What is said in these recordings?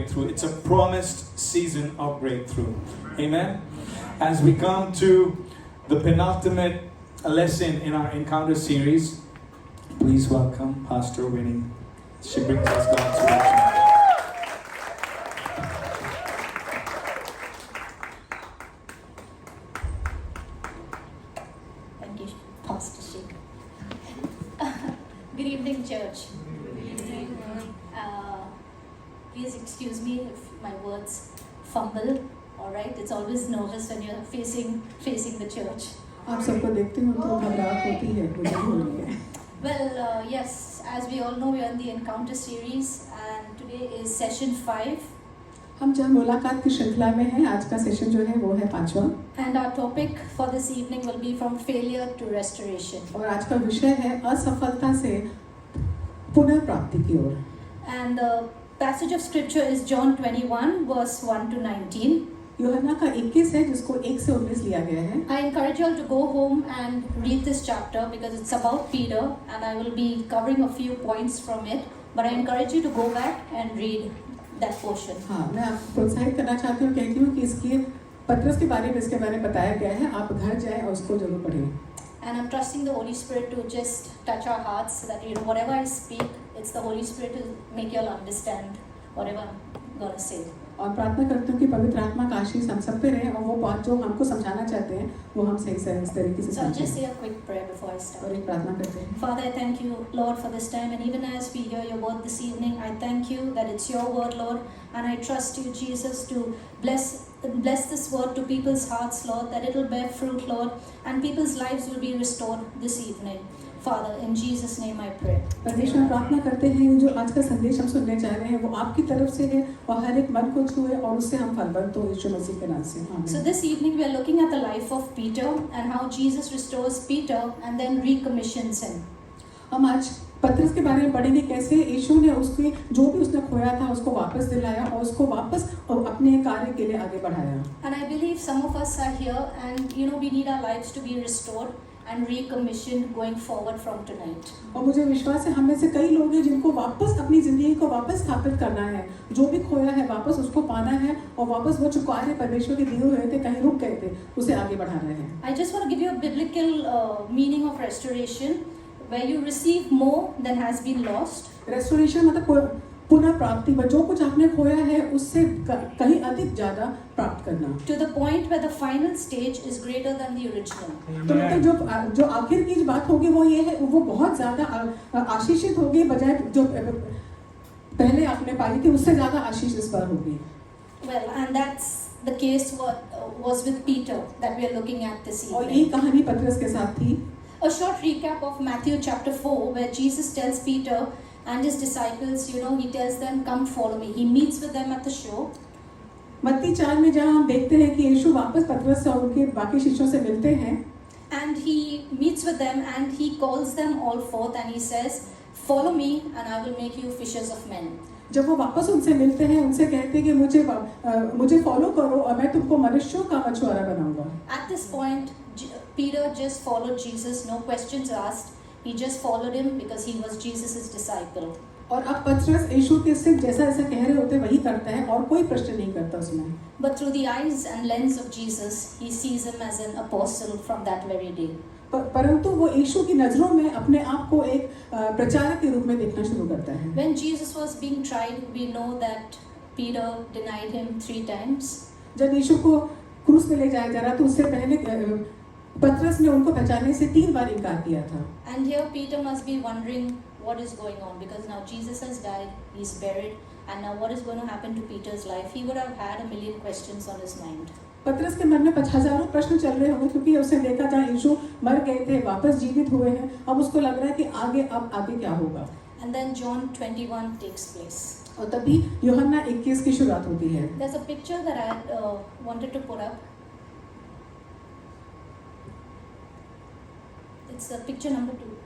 breakthrough. It's a promised season of breakthrough. Amen. As we come to the penultimate lesson in our encounter series, please welcome Pastor Winnie. She brings us God's word. Thank you, Pastor Sheikh. Good evening, church. Please excuse me if my words fumble. All right, it's always nervous when you're facing the church. आप सबको देखती हूँ तो घबराहट होती है, मुझे भी हो रही है. Well, yes, as we all know, we are in the Encounter series, and today is session 5. हम जब मुलाकात की श्रृंखला में हैं, आज का सेशन जो है वो है 5वां. And our topic for this evening will be from failure to restoration. और आज का विषय है असफलता से पुनर्प्राप्ति की ओर. And the passage of scripture is John 21, verse 1 to 19. यूहन्ना का 21 है जिसको 1 से 19 लिया गया है. I encourage you all to go home and read this chapter because it's about Peter, and I will be covering a few points from it. But I encourage you to go back and read that portion. हाँ, मैं आपको प्रोत्साहित करना चाहती हूँ, कहती हूँ कि इसके पत्रस के बारे में इसके बारे में बताया गया है. आप घर जाएं और उसको जरूर पढ़ें. And I'm trusting the Holy Spirit to just touch our hearts so that whatever I speak, it's the Holy Spirit to make you all understand whatever I'm going to say. और प्रार्थना करती हूँ कि पवित्र आत्मा का आशीष हम सब पे रहे और वो बात जो हमको समझाना चाहते हैं वो हम सही से इस तरीके से So I'll just समझें. say a quick prayer before I start. और एक प्रार्थना करते हैं. Father, I thank you, Lord, for this time, and even as we hear your word this evening, I thank you that it's your word, Lord, and I trust you, Jesus, to bless this word to people's hearts, Lord, that it will bear fruit, Lord, and people's lives will be restored this evening. Father, in Jesus' name I pray. परमेश्वर प्रार्थना करते हैं जो आज का संदेश हम सुनने जा रहे हैं वो आपकी तरफ से है और हर एक मन को छुए और उससे हम फलवंत हो यीशु मसीह के नाम से. आमीन. So this evening we are looking at the life of Peter and how Jesus restores Peter and then recommissions him. हम आज पत्रस के बारे में पढ़ेंगे कैसे यीशु ने उसके जो भी उसने खोया था उसको वापस दिलाया और उसको वापस अपने कार्य के लिए आगे बढ़ाया. And I believe some of us are here and we need our lives to be restored and recommissioned going forward from tonight. और मुझे विश्वास है हम में से कई लोग हैं जिनको वापस अपनी जिंदगी को वापस स्थापित करना है. जो भी खोया है वापस उसको पाना है और वापस वो जो कार्य परमेश्वर के दिए हुए थे कहीं रुक गए थे उसे आगे बढ़ाना है. I just want to give you a biblical meaning of restoration where you receive more than has been lost. Restoration मतलब पुनर्प्राप्ति में जो कुछ आपने खोया है उससे कहीं अधिक ज्यादा प्राप्त करना. To the point where the final stage is greater than the original. तो मतलब जो आखिर की बात होगी वो ये है वो बहुत ज्यादा आशीषित होगी बजाय जो पहले आपने पाई थी उससे ज्यादा आशीष इस पर होगी. Well, and that's the case was with Peter that we are looking at this और evening. ये कहानी पतरस के साथ थी. A short recap of Matthew chapter 4 where Jesus tells Peter and his disciples, he tells them, come follow me. He meets with them at the shore. मत्ती 4 में जहाँ हम देखते हैं कि यीशु वापस पतरस और उनके बाकी शिष्यों से मिलते हैं. And he meets with them and he calls them all forth and he says, follow me and I will make you fishers of men. जब वो वापस उनसे मिलते हैं उनसे कहते हैं कि मुझे फॉलो करो और मैं तुमको मनुष्यों का मछुआरा बनाऊंगा. At this point, Peter just followed Jesus, no questions asked. He just followed him because he was Jesus' disciple. और अब पतरस यीशु के सिर्फ जैसा कह रहे होते वही करता है और कोई प्रश्न नहीं करता उसमें. But through the eyes and lens of Jesus, he sees him as an apostle from that very day. परंतु वो यीशु की नजरों में अपने आप को एक प्रचारक के रूप में देखना शुरू करता है. When Jesus was being tried, we know that Peter denied him 3 times. जब यीशु को क्रूस पे ले जाया जा रहा तो उससे पहले पतरस ने उनको पहचानने से 3 बार इनकार किया था. And here Peter must be wondering what is going on because now Jesus has died, he's buried, and now what is going to happen to Peter's life? He would have had a million questions on his mind. पतरस के मन में हजारों प्रश्न चल रहे होंगे क्योंकि उसने देखा जहाँ यीशु मर गए थे वापस जीवित हुए हैं. अब उसको लग रहा है कि आगे क्या होगा. And then John 21 takes place. और तभी यूहन्ना 21 की शुरुआत होती है. There's a picture that I wanted to put up. It's picture number 2.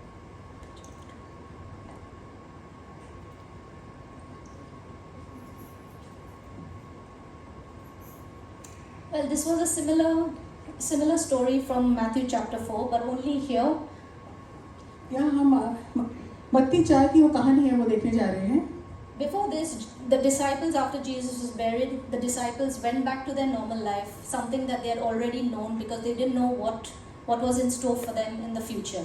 Well, this was a similar story from Matthew chapter 4, but only here. यहाँ हम मत्ती 4 की वो कहानी है वो देखने जा रहे हैं. Before this, The disciples, after Jesus was buried, the disciples went back to their normal life, something that they had already known because they didn't know what was in store for them in the future.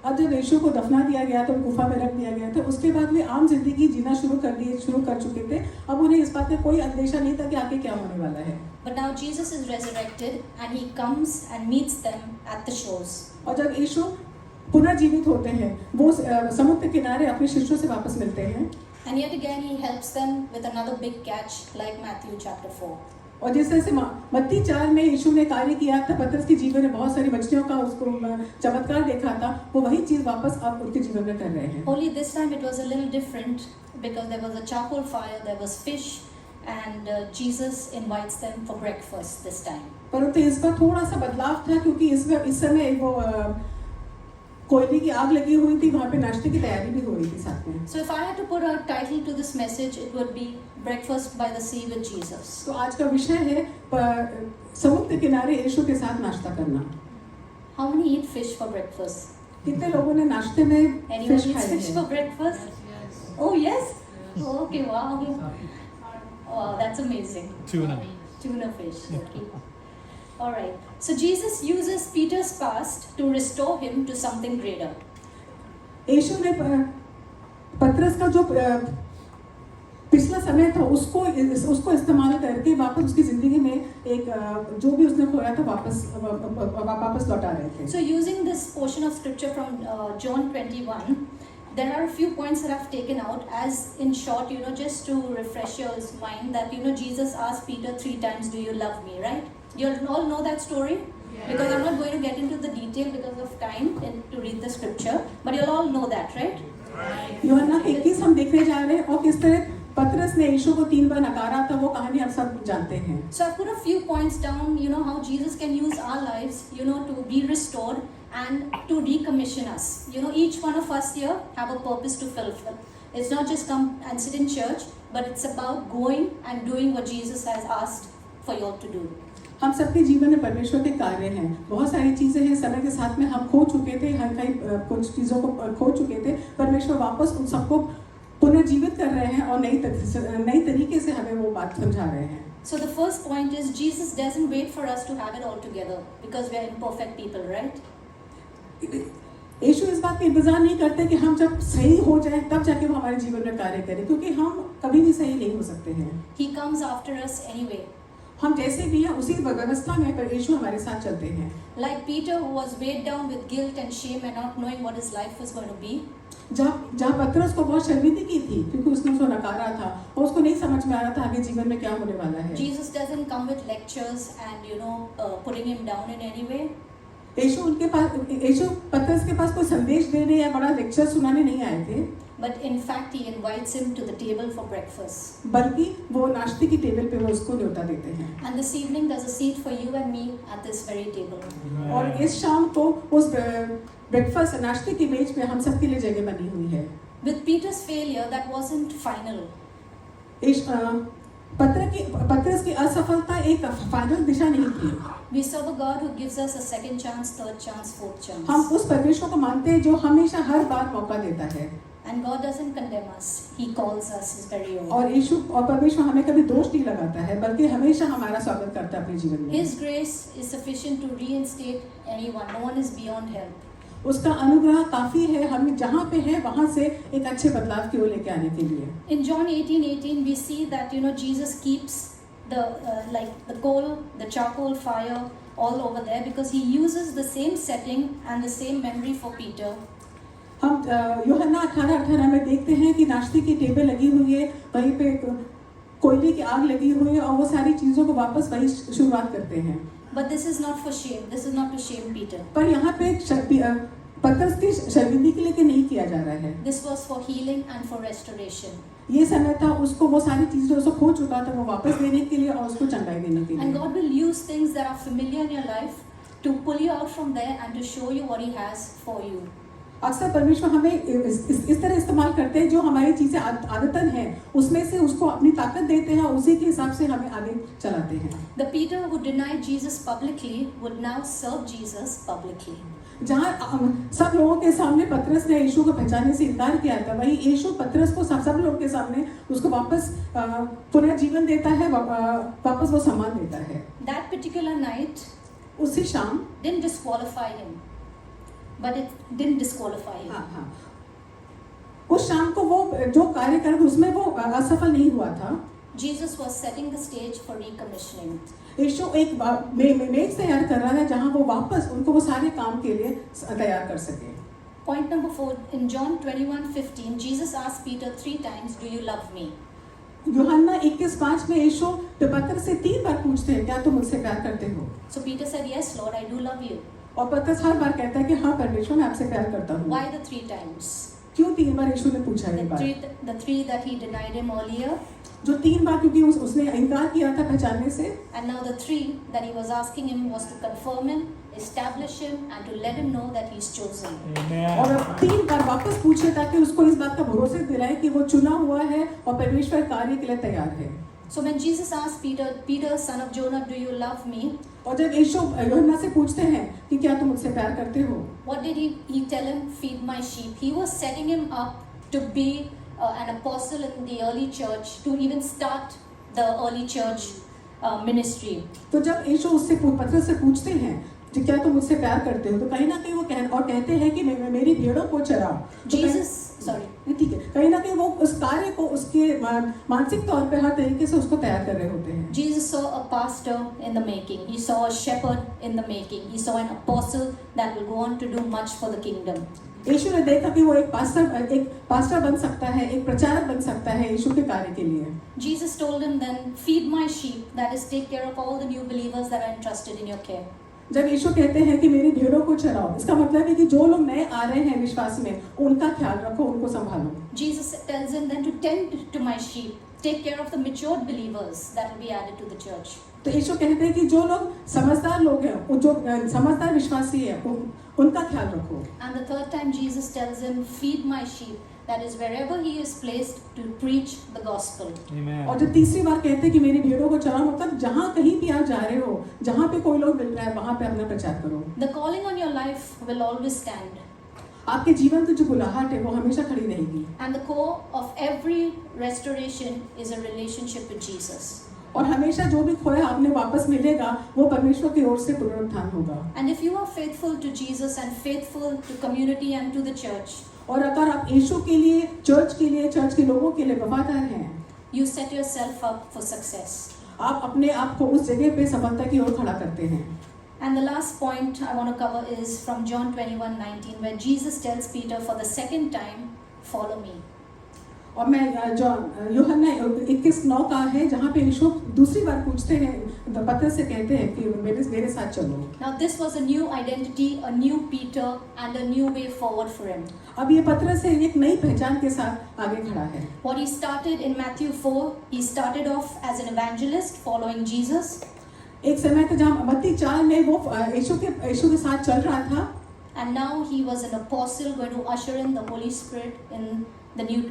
अब जब यीशु को दफना दिया गया तो गुफा में रख दिया गया था, उसके बाद वे आम जिंदगी जीना शुरू कर चुके थे। अब उन्हें इस बात का कोई अंदेशा नहीं था कि आगे क्या होने वाला है। But now Jesus is resurrected and he comes and meets them at the shores. और जब यीशु पुनर्जीवित होते हैं, वो समुद्र के किनारे अपने शिष्यों से वापस मिलते हैं। And yet again he helps them with another big catch like Matthew chapter 4. और जिस तरह से मत्ती 4 में यीशु ने कार्य किया था, पतरस के जीवन में बहुत सारी मछलियों का उसको चमत्कार देखा था, वो वही चीज वापस आप उनके जीवन में कर रहे हैं। Only this time it was a little different because there was a charcoal fire, there was fish, and Jesus invites them for breakfast this time. परंतु इस बार थोड़ा सा बदलाव था क्योंकि इस समय वो कोयले की आग लगी हुई थी, वहाँ पे नाश्ते की तैयारी भी हो रही थी साथ में। So if I had to put a title to this message, it would be Breakfast by the Sea with Jesus. तो आज का विषय है समुद्र किनारे यीशु के साथ नाश्ता करना। How many eat fish for breakfast? कितने लोगों ने नाश्ते में Anyone फिश eats खाए fish for हैं? breakfast? Oh yes. Oh, okay, wow. Wow, that's amazing. Tuna. Tuna fish. Okay. All right. So Jesus uses Peter's past to restore him to something greater. यीशु ने पतरस का जो पिछला समय था उसको इस्तेमाल करके वापस उसकी जिंदगी में एक जो भी उसने खोया था वापस लौटा रहे थे। So using this portion of scripture from John 21, there are a few points that I've taken out as in short, just to refresh your mind that, Jesus asked Peter 3 times, do you love me, right? You all know that story? Yeah. Because I'm not going to get into the detail because of time to read the scripture, but you'll all know that, right? यूहन्ना 21 हम देखने जा रहे हैं और किस तरह पतरस ने यीशु को 3 बार नकारा था, वो कहानी आप सब जानते हैं। So I've put a few points down, how Jesus can use our lives, to be restored and to recommission us. Each one of us here have a purpose to fulfill. It's not just come and sit in church, but it's about going and doing what Jesus has asked for you all to do. हम सबके जीवन में परमेश्वर के कार्य हैं। बहुत सारी चीजें हैं, समय के साथ में हम खो चुके थे, हर कहीं कुछ चीजों को खो चुके थे। परमेश्वर वापस उन सबको पुनर्जीवित कर रहे हैं और नई तरीके से हमें वो बात समझा रहे हैं। So the first point is Jesus doesn't wait for us to have it all together because we are imperfect people, right? यीशु इस बात का इंतजार नहीं करते कि हम जब सही हो जाए तब जाके वो हमारे जीवन में कार्य करें, क्योंकि हम कभी भी सही नहीं हो सकते हैं। He comes after us anyway. हम जैसे भी हैं उसी व्यवस्था में पर यीशु हमारे साथ चलते हैं। Like Peter, who was weighed down with guilt and shame and not knowing what his life was going to be. जहाँ पतरस को बहुत शर्मिंदगी थी क्योंकि उसने उसको नकारा था और उसको नहीं समझ में आ रहा था आगे जीवन में क्या होने वाला है। Jesus doesn't come with lectures and putting him down in any way. यीशु पतरस के पास कोई संदेश देने या बड़ा लेक्चर सुनाने नहीं आए थे। But in fact, he invites him to the table for breakfast. बल्कि वो नाश्ते की टेबल पे वो उसको न्योता देते हैं। And this evening, there's a seat for you and me at this very table. और इस शाम को उस ब्रेकफास्ट नाश्ते की मेज पे हम सबके लिए जगह बनी हुई है। With Peter's failure, that wasn't final. पतरस की असफलता एक फाइनल दिशा नहीं थी। We serve a God who gives us a second chance, third chance, fourth chance. हम उस परमेश्वर को मानते हैं जो हमेशा हर बार मौका देता है। And God doesn't condemn us; He calls us His very own. और यीशु और परमेश्वर हमें कभी दोष नहीं लगाता है, बल्कि हमेशा हमारा स्वागत करता है अपने जीवन में। His grace is sufficient to reinstate anyone. No one is beyond help. उसका अनुग्रह काफी है, हम जहाँ पे हैं वहाँ से एक अच्छे बदलाव की ओर लेके आने के लिए। In John 18:18, we see that Jesus keeps the coal, the charcoal fire all over there because He uses the same setting and the same memory for Peter. हम यूहन्ना 18:18 में देखते हैं कि नाश्ते की टेबल लगी हुई है, वहीं पे कोयले की आग लगी हुई है और वो सारी चीजों को वापस वही शुरुआत करते हैं। But this is not for shame. This is not to shame Peter. पर यहाँ पे पतरस की शर्मिंदगी के लिए नहीं किया जा रहा है। This was for healing and for restoration. ये समय था उसको वो सारी चीजें उसको खो चुका था वो वापस देने के लिए और उसको चंगाई देने के लिए। And God will use things that are familiar in your life to pull you out from there and to show you what He has for you. अक्सर परमेश्वर हमें इस तरह इस्तेमाल करते हैं जो हमारी चीजें आदतन हैं उसमें से उसको अपनी ताकत देते हैं और उसी के हिसाब से हमें आगे चलाते हैं। The Peter who denied Jesus publicly would now serve Jesus publicly. जहाँ सब लोगों के सामने पतरस ने यीशु को पहचानने से इनकार किया था, वही यीशु पतरस को सब लोगों के सामने उसको वापस पुनर्जीवन देता है, वापस वो सम्मान देता है। That particular night उसी शाम didn't disqualify him, but it didn't disqualify him. हाँ, उस शाम को वो जो कार्य कर उसमें वो असफल नहीं हुआ था। Jesus was setting the stage for recommissioning. यीशु एक मेज तैयार कर रहा है जहाँ वो वापस उनको वो सारे काम के लिए तैयार कर सके। Point number 4, in John 21:15, Jesus asked Peter 3 times, "Do you love me?" यूहन्ना 21:5 में यीशु पतरस से 3 बार पूछते हैं, क्या तुम मुझसे प्यार करते हो? So Peter said, "Yes, Lord, I do love you." और पतरस हर बार कहता है कि हाँ परमेश्वर, मैं आपसे प्यार करता हूँ। Why the 3 times? क्यों 3 बार यीशु ने पूछा ये बात? The three that he denied him earlier, जो 3 बार क्योंकि उसने इनकार किया था पहचानने से, and now the 3 that he was asking him was to confirm him, establish him, and to let him know that he's chosen. और अब 3 बार वापस पूछे ताकि उसको इस बात का भरोसा दिलाए कि वो चुना हुआ है और परमेश्वर कार्य के लिए तैयार है। So when Jesus asked Peter, "Peter, son of Jonah, do you love me?" और जब यीशु यूहन्ना से पूछते हैं कि क्या तुम मुझसे प्यार करते हो, What did he tell him? "Feed my sheep." He was setting him up to be an apostle in the early church, to even start the early church ministry. तो जब यीशु उससे पतरस से पूछते हैं कि क्या तुम मुझसे प्यार करते हो, तो कहीं ना कहीं वो कहते हैं कि मेरी भेड़ों को चराओ। ठीक है, कहीं ना कहीं वो उस कार्य को उसके मानसिक तौर पे हर तरीके से उसको तैयार कर रहे होते हैं। Jesus saw a pastor in the making. He saw a shepherd in the making. He saw an apostle that will go on to do much for the kingdom. यीशु ने देखा कि वो एक पास्टर बन सकता है, एक प्रचारक बन सकता है यीशु के कार्य के लिए। Jesus told him then, "Feed my sheep," that is, take care of all the new believers that are entrusted in your care. जब यीशु कहते हैं कि मेरी भेड़ों को चराओ, इसका मतलब है कि जो लोग नए आ रहे हैं विश्वास में, उनका ख्याल रखो, उनको संभालो। Jesus tells him then to tend to my sheep, take care of the matured believers that will be added to the church. तो यीशु कहते हैं कि जो लोग समझदार लोग हैं, जो समझदार विश्वासी है, उनका ख्याल रखो। And the third time Jesus tells him, "Feed my sheep," that is, wherever he is placed, to preach the gospel. Amen. और जब तीसरी बार कहते हैं कि मेरी भेड़ों को चराओ, मतलब जहाँ कहीं भी आप जा रहे हो, जहाँ पे कोई लोग मिल रहा है, वहाँ पे अपना प्रचार करो। The calling on your life will always stand. आपके जीवन की जो बुलाहट है वो हमेशा खड़ी रहेगी। And the core of every restoration is a relationship with Jesus. और हमेशा जो भी खोया आपने वापस मिलेगा, वो परमेश्वर की ओर से पुनरुत्थान होगा। And if you are faithful to Jesus and faithful to community and to the church, और अगर आप यीशु के लिए, चर्च के लोगों के लिए वफादार हैं, you set yourself up for success. आप अपने आप को उस जगह पे सफलता की ओर खड़ा करते हैं। And the last point I want to cover is from John 21:19, where Jesus tells Peter for the second time, "Follow me." और मैं यूहन्ना 21:9 का है जहाँ पे यीशु दूसरी बार पूछते हैं, पतरस से कहते हैं कि मेरे साथ चलो। Now this was a new identity, a new Peter, and a new way forward for him. अब ये पतरस है, एक नई पहचान के साथ आगे खड़ा है। What he started in Matthew 4, he started off as an evangelist following Jesus. एक समय था जहाँ मत्ती 4 में वो यीशु के साथ चल रहा था। And now he was an apostle going to usher in the Holy Spirit in the new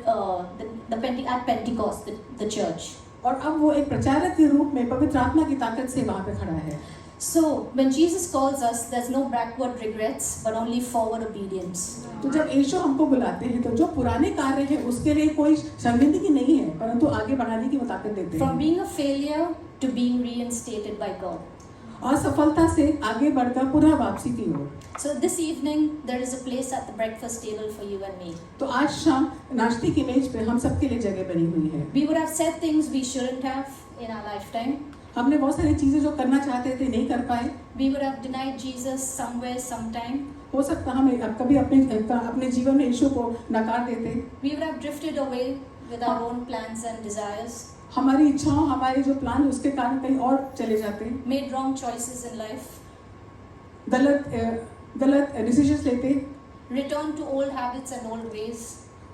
at Pentecost, the church. और अब वो एक प्रचारक के रूप में पवित्र आत्मा की ताकत से वहाँ पे खड़ा है। So when Jesus calls us, there's no backward regrets, but only forward obedience. तो जब यीशु हमको बुलाते हैं, तो जो पुराने कार्य है उसके लिए कोई शर्मिंदगी नहीं है, परंतु आगे बढ़ाने की वो ताकत देते हैं। From being a failure to being reinstated by God. असफलता से आगे बढ़कर पुनः वापसी की ओर। So this evening there is a place at the breakfast table for you and me. तो आज शाम नाश्ते की मेज पे हम सबके लिए जगह बनी हुई है। We would have said things we shouldn't have in our lifetime. हमने बहुत सारी चीजें जो करना चाहते थे नहीं कर पाए। We would have denied Jesus somewhere, sometime. हो सकता हम कभी अपने जीवन में यीशु को नकार देते। We would have drifted away with our own plans and desires. हमारी इच्छाओं, हमारे जो प्लान उसके कारण कहीं और चले जाते। Made wrong choices in life. गलत डिसीजंस लेते। Return to old habits and old ways.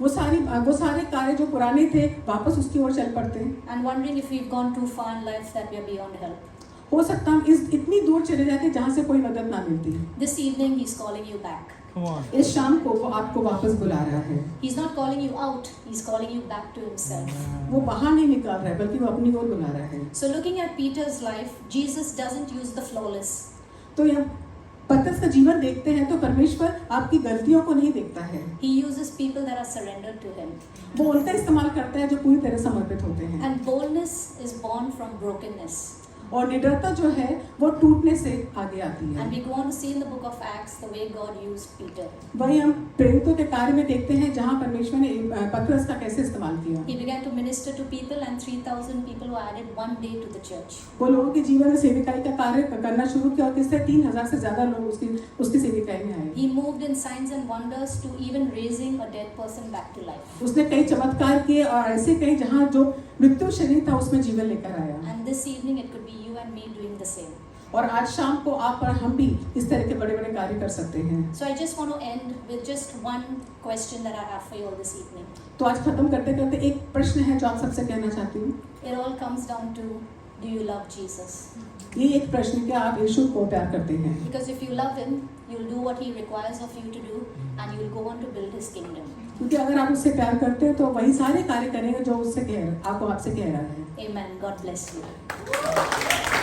वो सारे कार्य जो पुराने थे वापस उसकी ओर चल पड़ते। And wondering if we've gone too far in life that we are beyond help. हो सकता हम इतनी दूर चले जाते जहाँ से कोई मदद ना मिलती। This evening he's calling you back. इस शाम को वो आपको वापस बुला रहा है। He's not calling you out, he's calling you back to himself. वो बाहर नहीं निकाल रहा है, बल्कि वो अपनी ओर बुला रहा है। So looking at Peter's life, Jesus doesn't use the flawless. तो पतरस का जीवन देखते हैं तो परमेश्वर आपकी गलतियों को नहीं देखता है, He uses people that are surrendered to Him. वो उनका इस्तेमाल करता है जो पूरी तरह समर्पित होते हैं। And boldness is born from brokenness. और निडरता जो है वो टूटने से आगे आती है। And we go on to see in the book of Acts the way God used Peter. वही हम प्रेरितों के कार्य में देखते हैं जहाँ परमेश्वर ने पतरस का कैसे इस्तेमाल किया। He began to minister to people and 3,000 people were added one day to the church. वो लोगों के जीवन में सेविकाई का कार्य करना शुरू किया और किससे 3,000 से ज्यादा लोग उसकी सेविकाई में आए। He moved in signs and wonders to even raising a dead person back to life. उसने कई चमत्कार किए और ऐसे कई जहाँ जो मृत्यु शरीर था उसमें जीवन लेकर आया। And this evening it could be you and me doing the same. और आज शाम को आप और हम भी इस तरह के बड़े-बड़े कार्य कर सकते हैं। So I just want to end with just one question that I have for you all this evening. तो आज खत्म करते-करते एक प्रश्न है जो आप सबसे कहना चाहती हूँ। It all comes down to, do you love Jesus? ये एक प्रश्न क्या आप यीशु को प्यार करते हैं? Because if you love him, you'll do what he requires of you to do and you'll go on to build his kingdom. क्योंकि अगर आप उससे प्यार करते हैं तो वही सारे कार्य करेंगे जो आपसे कह रहा है। Amen. God bless you.